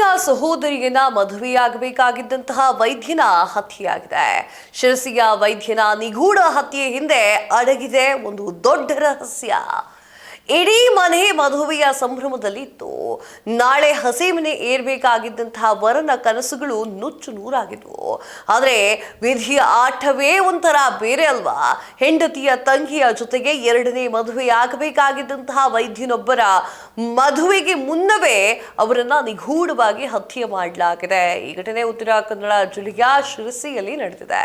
ಪತ್ನಿಯ ಸಹೋದರಿಯನ್ನ ಮದುವೆಯಾಗಬೇಕಾಗಿದ್ದಂತಹ ವೈದ್ಯನ ಹತ್ಯೆಯಾಗಿದೆ. ಶಿರಸಿಯ ವೈದ್ಯನ ನಿಗೂಢ ಹತ್ಯೆ ಹಿಂದೆ ಅಡಗಿದೆ ಒಂದು ದೊಡ್ಡ ರಹಸ್ಯ. ಇಡೀ ಮನೆ ಮದುವೆಯ ಸಂಭ್ರಮದಲ್ಲಿತ್ತು. ನಾಳೆ ಹಸೆಮಣೆ ಏರ್ಬೇಕಾಗಿದ್ದಂತಹ ವರನ ಕನಸುಗಳು ನುಚ್ಚು ನೂರಾಗಿದ್ವು. ಆದರೆ ವಿಧಿಯ ಆಟವೇ ಒಂಥರ ಬೇರೆ ಅಲ್ವಾ. ಹೆಂಡತಿಯ ತಂಗಿಯ ಜೊತೆಗೆ ಎರಡನೇ ಮದುವೆಯಾಗಬೇಕಾಗಿದ್ದಂತಹ ವೈದ್ಯನೊಬ್ಬರ ಮದುವೆಗೆ ಮುನ್ನವೇ ಅವರನ್ನ ನಿಗೂಢವಾಗಿ ಹತ್ಯೆ ಮಾಡಲಾಗಿದೆ. ಈ ಘಟನೆ ಉತ್ತರ ಕನ್ನಡ ಜಿಲ್ಲೆಯ ಶಿರಸಿಯಲ್ಲಿ ನಡೆದಿದೆ.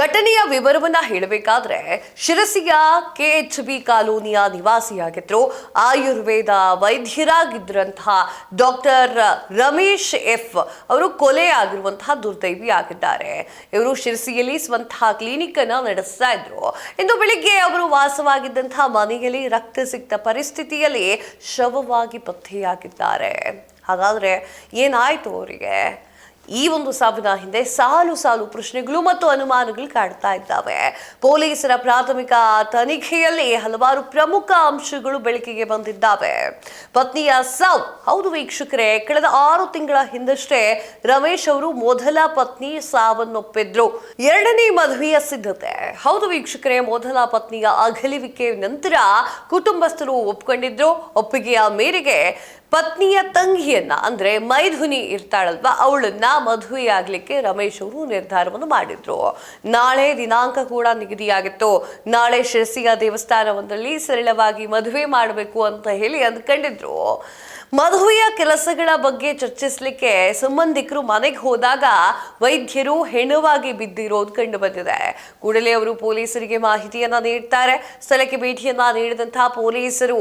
ಘಟನೆಯ ವಿವರವನ್ನ ಹೇಳಬೇಕಾದ್ರೆ, ಶಿರಸಿಯ KHB ಕಾಲೋನಿಯ ನಿವಾಸಿಯಾಗಿದ್ರು ಆಯುರ್ವೇದ ವೈದ್ಯರಾಗಿದ್ದಂತಹ ಡಾಕ್ಟರ್ ರಮೇಶ್ ಎಫ್ ಅವರು ಕೊಲೆಯಾಗಿರುವಂತಹ ದುರ್ದೈವಿ ಆಗಿದ್ದಾರೆ. ಇವರು ಶಿರಸಿಯಲ್ಲಿ ಸ್ವಂತ ಕ್ಲಿನಿಕ್ ಅನ್ನ ನಡೆಸ್ತಾ ಇದ್ರು. ಇಂದು ಬೆಳಿಗ್ಗೆ ಅವರು ವಾಸವಾಗಿದ್ದಂತಹ ಮನೆಯಲ್ಲಿ ರಕ್ತ ಸಿಕ್ತ ಪರಿಸ್ಥಿತಿಯಲ್ಲಿ ಶವವಾಗಿ ಪತ್ತೆಯಾಗಿದ್ದಾರೆ. ಹಾಗಾದ್ರೆ ಏನಾಯ್ತು ಅವರಿಗೆ? ಈ ಒಂದು ಸಾವಿನ ಹಿಂದೆ ಸಾಲು ಸಾಲು ಪ್ರಶ್ನೆಗಳು ಮತ್ತು ಅನುಮಾನಗಳು ಕಾಡ್ತಾ ಇದ್ದಾವೆ. ಪೊಲೀಸರ ಪ್ರಾಥಮಿಕ ತನಿಖೆಯಲ್ಲಿ ಹಲವಾರು ಪ್ರಮುಖ ಅಂಶಗಳು ಬೆಳಕಿಗೆ ಬಂದಿದ್ದಾವೆ. ಪತ್ನಿಯ ಸಾವು, ಹೌದು ವೀಕ್ಷಕರೇ, ಕಳೆದ 6 ತಿಂಗಳ ಹಿಂದಷ್ಟೇ ರಮೇಶ್ ಅವರು ಮೊದಲ ಪತ್ನಿ ಸಾವನ್ನಪ್ಪಿದ್ರು. ಎರಡನೇ ಮದುವೆಯ ಸಿದ್ಧತೆ, ಹೌದು ವೀಕ್ಷಕರೇ, ಮೊದಲ ಪತ್ನಿಯ ಅಗಲಿವಿಕೆ ನಂತರ ಕುಟುಂಬಸ್ಥರು ಒಪ್ಕೊಂಡಿದ್ರು. ಒಪ್ಪಿಗೆಯ ಮೇರೆಗೆ ಪತ್ನಿಯ ತಂಗಿಯನ್ನ, ಅಂದ್ರೆ ಮೈಥುನಿ ಇರ್ತಾಳಲ್ವಾ, ಅವಳನ್ನ ಮದುವೆಯಾಗ್ಲಿಕ್ಕೆ ರಮೇಶ್ ಅವರು ನಿರ್ಧಾರವನ್ನು ಮಾಡಿದ್ರು. ನಾಳೆ ದಿನಾಂಕ ಕೂಡ ನಿಗದಿಯಾಗಿತ್ತು. ನಾಳೆ ಶಿರಸಿಯ ದೇವಸ್ಥಾನವೊಂದರಲ್ಲಿ ಸರಳವಾಗಿ ಮದುವೆ ಮಾಡಬೇಕು ಅಂತ ಹೇಳಿ ಅಂದ್ಕೊಂಡಿದ್ರು. ಮದುವೆಯ ಕೆಲಸಗಳ ಬಗ್ಗೆ ಚರ್ಚಿಸಲಿಕ್ಕೆ ಸಂಬಂಧಿಕರು ಮನೆಗೆ ಹೋದಾಗ ವೈದ್ಯರು ಹೆಣವಾಗಿ ಬಿದ್ದಿರೋದು ಕಂಡು ಬಂದಿದೆ. ಕೂಡಲೇ ಅವರು ಪೊಲೀಸರಿಗೆ ಮಾಹಿತಿಯನ್ನ ನೀಡ್ತಾರೆ. ಸ್ಥಳಕ್ಕೆ ಭೇಟಿಯನ್ನ ನೀಡಿದಂತಹ ಪೊಲೀಸರು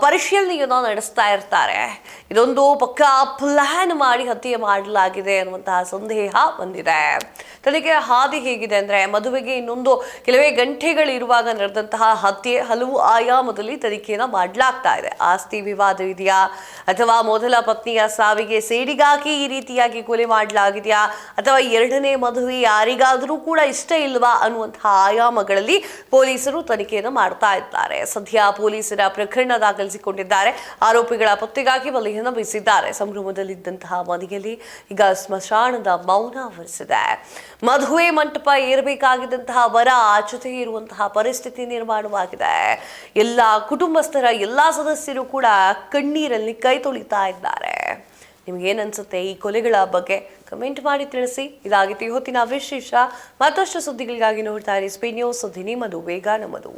ಪರಿಶೀಲನೆಯನ್ನ ನಡೆಸ್ತಾ ಇರ್ತಾರೆ. ಇದೊಂದು ಪಕ್ಕಾ ಪ್ಲಾನ್ ಮಾಡಿ ಹತ್ಯೆ ಮಾಡಲಾಗಿದೆ ಅನ್ನುವಂತಹ ಸಂದೇಹ ಬಂದಿದೆ. ತನಿಖೆ ಹಾದಿ ಹೇಗಿದೆ ಅಂದ್ರೆ, ಮದುವೆಗೆ ಇನ್ನೊಂದು ಕೆಲವೇ ಗಂಟೆಗಳಿರುವಾಗ ನಡೆದಂತಹ ಹತ್ಯೆ. ಹಲವು ಆಯಾಮದಲ್ಲಿ ತನಿಖೆಯನ್ನ ಮಾಡಲಾಗ್ತಾ ಇದೆ. ಆಸ್ತಿ ವಿವಾದ ಇದೆಯಾ, ಅಥವಾ ಮೊದಲ ಪತ್ನಿಯ ಸಾವಿಗೆ ಸೇಡಿಗಾಗಿ ಈ ರೀತಿಯಾಗಿ ಕೊಲೆ ಮಾಡಲಾಗಿದೆಯಾ, ಅಥವಾ ಎರಡನೇ ಮದುವೆ ಯಾರಿಗಾದರೂ ಕೂಡ ಇಷ್ಟ ಇಲ್ವಾ ಅನ್ನುವಂತಹ ಆಯಾಮಗಳಲ್ಲಿ ಪೊಲೀಸರು ತನಿಖೆಯನ್ನು ಮಾಡ್ತಾ ಇದ್ದಾರೆ. ಸದ್ಯ ಪೊಲೀಸರ ಪ್ರಕರಣ ದಾಖಲಿಸಿಕೊಂಡಿದ್ದಾರೆ. ಆರೋಪಿಗಳ ಪತ್ತೆಗಾಗಿ ವಲಯವನ್ನು ಬೀಸಿದ್ದಾರೆ. ಸಂಭ್ರಮದಲ್ಲಿದ್ದಂತಹ ಮನೆಯಲ್ಲಿ ಈಗ ಸ್ಮಶಾನದ ಮೌನ ಆವರಿಸಿದೆ. ಮದುವೆ ಮಂಟಪ ಏರಬೇಕಾಗಿದ್ದಂತಹ ವರ ಜೊತೆ ಇರುವಂತಹ ಪರಿಸ್ಥಿತಿ ನಿರ್ಮಾಣವಾಗಿದೆ. ಎಲ್ಲ ಕುಟುಂಬಸ್ಥರ ಎಲ್ಲಾ ಸದಸ್ಯರು ಕೂಡ ಕಣ್ಣೀರಲ್ಲಿ ಕೈ ತೊಳಿತಾ ಇದ್ದಾರೆ. ನಿಮ್ಗೇನ್ ಅನ್ಸುತ್ತೆ ಈ ಕೊಲೆಗಳ ಬಗ್ಗೆ? ಕಮೆಂಟ್ ಮಾಡಿ ತಿಳಿಸಿ. ಇದಾಗಿತ್ತು ಇವತ್ತಿನ ವಿಶೇಷ. ಮತ್ತಷ್ಟು ಸುದ್ದಿಗಳಿಗಾಗಿ ನೋಡ್ತಾ ಇರಿ ಸ್ಪೀಡ್ ನ್ಯೂಸ್. ಸುದ್ದಿ ನಿಮ್ಮದು, ಬೇಗ ನಮ್ಮದು.